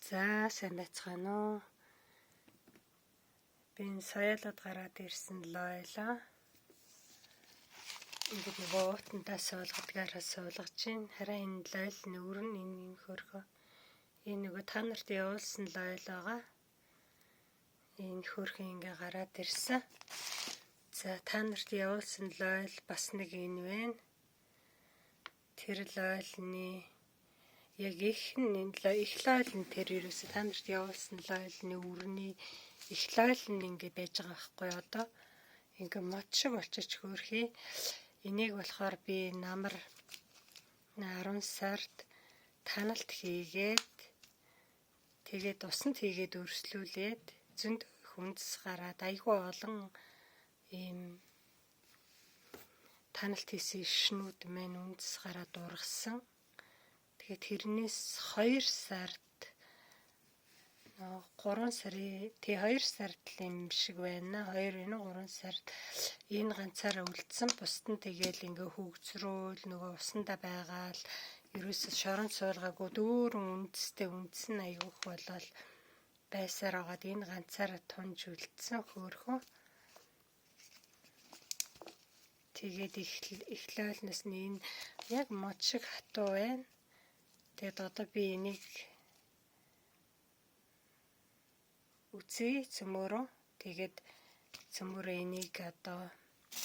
За сайн байцгаана уу. Би энэ соёлоод гараад ирсэн лойлоо. Ингээд нөгөө уутандаа суулгадгаараа суулгаж чинь хараа энэ лойл нүүр нь энэ хөрхөө. Энэ нөгөө та нарт явуулсан лойл байгаа. Энэ хөрхөө ингээ гараад ирсэн. За та нарт явуулсан лойл бас нэг энэ байна. Тэр лойлны яг их лойл нь тэр ерөөсө та нарт явуулсан лойлны үрний их лойл нь ингээ байж байгаа байхгүй одоо ингээ мод шиг болчих хөөрхий. Энийг болохоор би намар 10 сард таналт хийгээд тэгээд усанд хийгээд өрслүүлээд зөнд хүндэс гараад айгүй олон ийм таналт хийсэн ишнүүд маань үндэс гараад ургасан. Тэгээд тэрнээс 2 сард 3 сарын 2 сард л юм шиг байна. 3 сард энэ ганцаараа үлдсэн. Бусд нь тэгээл ингээ хөгжрөөл нөгөө усандаа байгаал ерөөсө шорон суулгаагүй дүүрэн үндэс нь аягүйх болол байсаар агаад энэ ганцаараа тунж үлдсэн хөөрхөн. Тэгээд их лойлноос нь энэ яг мод шиг хатуу байна. Тэгээд одоо би энийг үзье цөмөрөө. Тэгээд цөмөрөө энийг одоо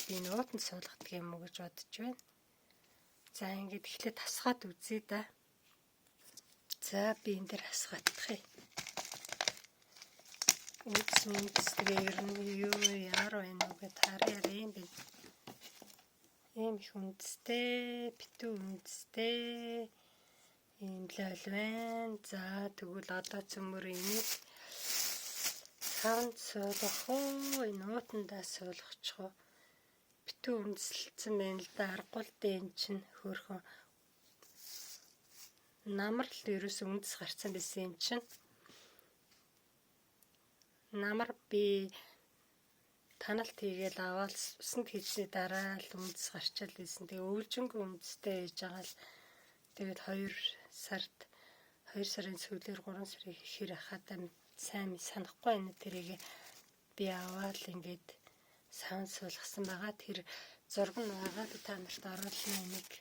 би нуутанд суулгадаг юм уу гэж бодож байна. За ингээд эхлээд хасгаад үзье да. За би энэ дээр хасгаадах юм. Үндэсгээ ер нь юу яар байна уу гэж харъя юм бэ. Ийм их үндэстэй, битүү үндэстэй ийм лойл байна. За тэгвэл одоо цөмөр энийг хаан суулгах уу, энэ уутандаа суулгачих уу. Битүү үндэслэлцэн байна л да. Аргагүй л дээ эн чинь хөөрхөн. Намар л ерөөсөө үндэс гарцсан байсан эн чинь. Намар би таналт хийгээл аваад усанд хийсний дараа л үндэс гарчаал байсан. Тэгээ өвлжөнгөө үндэстэй ээж байгаа л тэгээд 2 сарын сүүлээр 3 сарын ихэр хахад сайн санахгүй байна. Тэрийг би аваад ингээд савн суулгасан байгаа. Тэр зураг нь байгаа та нарт оруулсан энийг.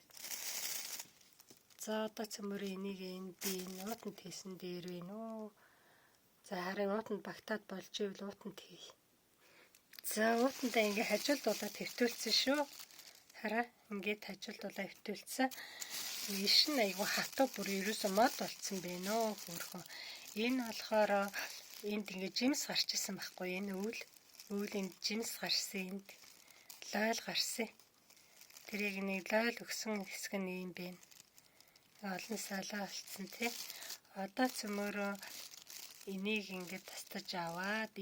За одоо цөмөр энийг би нуутанд хийсэн дээр байна уу. За харин уутанд багтаад болж ивэл уутанд хий. За уутандаа ингээ хажуулдуулаад хэвтүүлсэн шүү. Хараа ингээд хажуулдуулаад хэвтүүлсэн. Иш нь айгүй хатуу бүр ерөөсөө мод болцсон байна оо хөөрхөн. Энэ болохоор энд ингээ жимс гарч исэн байхгүй энэ өвлийн жимс гарсан энд лойл гарсан. Тэрийг нэг лойл өгсөн хэсэг нь юм байна. Олон салаа болцсон тий. Одоо цөмөрөө энийг ингээ тастаж аваад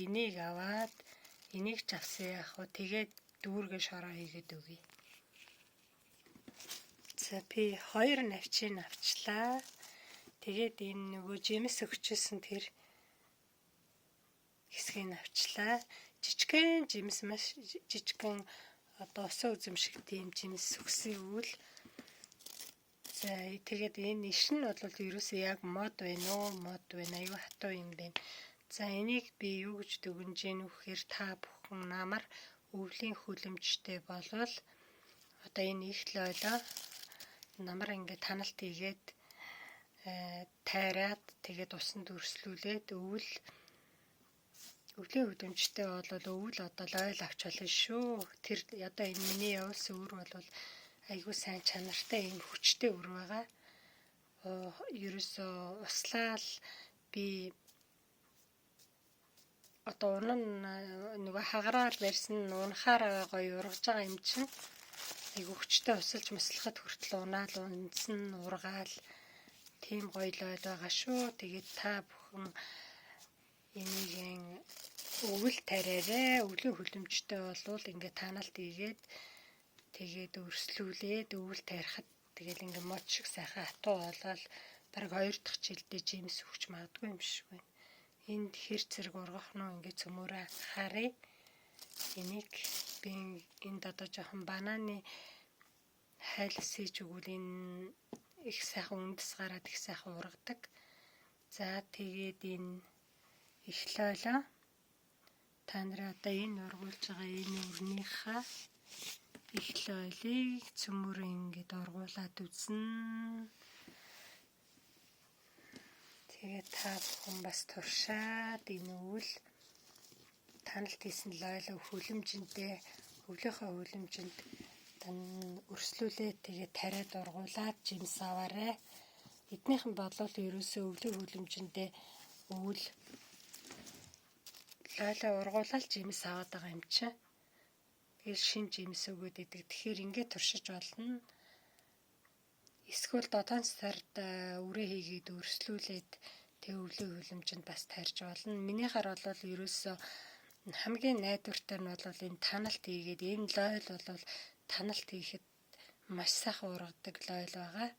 энийг ч авсан яах вэ? Тэгээд дүүргээ шороо хийгээд өгье. За би 2 навчийг авчлаа. Тэгээд энэ нөгөө жимс өгчсэн тэр хэсгийг авчлаа. Жижигхэн жимс маш жижигхэн одоо усан үзэмшиг тийм жимс өгсөн үйл. За тэгээд энэ иш нь бол ерөөсөө яг мод байна уу? Мод байна. Аюу хатуу юм байна. За энийг би юу гэж дүгнэж гэнэ вэхээр та бүхэн намар өвлийн хүлэмжтэй болвол одоо энэ их лойлоо намар ингээ таналт хийгээд тайраад тэгээд усанд өрслүүлээд өвлийн хүлэмжтэй болвол өвөл одоо лойл авч болно шүү. Тэр одоо энэ миний явуулсан үр бол айгүй сайн чанартай юм хүчтэй үр байгаа. Ерөөсөө услаал би одоо унан нөгөө хагараар барьсан унахаар гоё ургаж байгаа юм чинь айгүй хүчтэй усалж маслахад хүртэл унаал унсан ургаал тийм гоё лойл байгаа шүү. Тэгээд та бүхэн энийг өвөл тараарэ. Өвлийн хүлэмжтэй болвол ингээ таналт хийгээд тэгээд өрслүүлээд өвөл тарихад тэгэл ингээ мод шиг сайхан хатуу болол бараг 2 дахь жилдээ жимс өгч магадгүй юм шиг байна. Энд хэр зэрэг ургах нь ингээ цөмөрөө харъя. Энийг би энд одоо жоохон бананы хайлс хийж өгвөл энэ их сайхан үндэс гараад их сайхан ургадаг. За тэгээд энэ эхлэелээ. Та нараа одоо энэ ургуулж байгаа энэ өрнийхээ эхлэелийг цөмөрөө ингээд ургуулад үзнэ. Тэгээд та бүхэн бас туршаад энэ үйл таналт хийсэн лойлоо хүлэмжиндээ өвлийнхөө хүлэмжинд өрслүүлээ тэгээд тариад ургуулад жимс аваарэ. Эднийхэн бодлол ерөөсөө өвлийн хүлэмжиндээ өвөл лойлоо ургуулаад жимс аваад байгаа юм чинь. Тэгэл шин жимс өгөөд идэг. Тэгэхээр ингээд туршиж болно. Эсвэл 7 сард үрээ хийгээд өрслүүлээд тэг өвлийн хүлэмжинд бас тарьж болно. Минийхаар бол ерөөсөө хамгийн найдвартай нь бол энэ таналт хийгээд энэ лойл бол таналт хийхэд маш сайхан ургадаг лойл байгаа.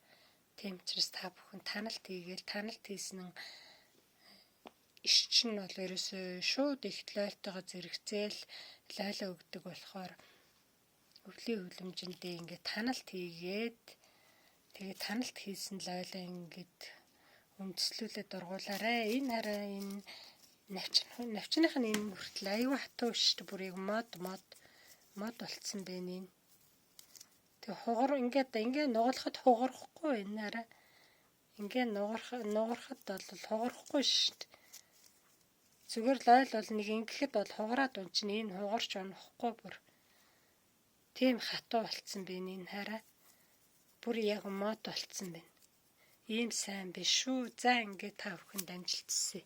Тийм учраас та бүхэн таналт хийгээл таналт хийсэн иш чинь бол ерөөсөө шууд их лойлтойгоо зэрэгцээл лойлоо өгдөг болохоор өвлийн хүлэмжиндээ ингээд таналт хийгээд тэгээ таналт хийсэн лойлоо ингээд үндэслүүлээд ургуулаарэ. Энэ хараа энэ навчных нь энэ хүртэл аюу хатуу шүү дээ. Бүр яг мод болцсон байна энэ. Тэг хугар ингээд нугалахад хугарахгүй энэ хараа. Ингээд нугарахад бол хугарахгүй шүү дээ. Зүгээр лойл бол нэг ингэхэд бол хугараад унчна. Энэ хугарч унахгүй бүр. Тийм хатуу болцсон байна энэ хараа. Бүр яг мод болцсон байна. Ийм сайн биш шүү. За ингээд та бүхэнд амжилт хүсье.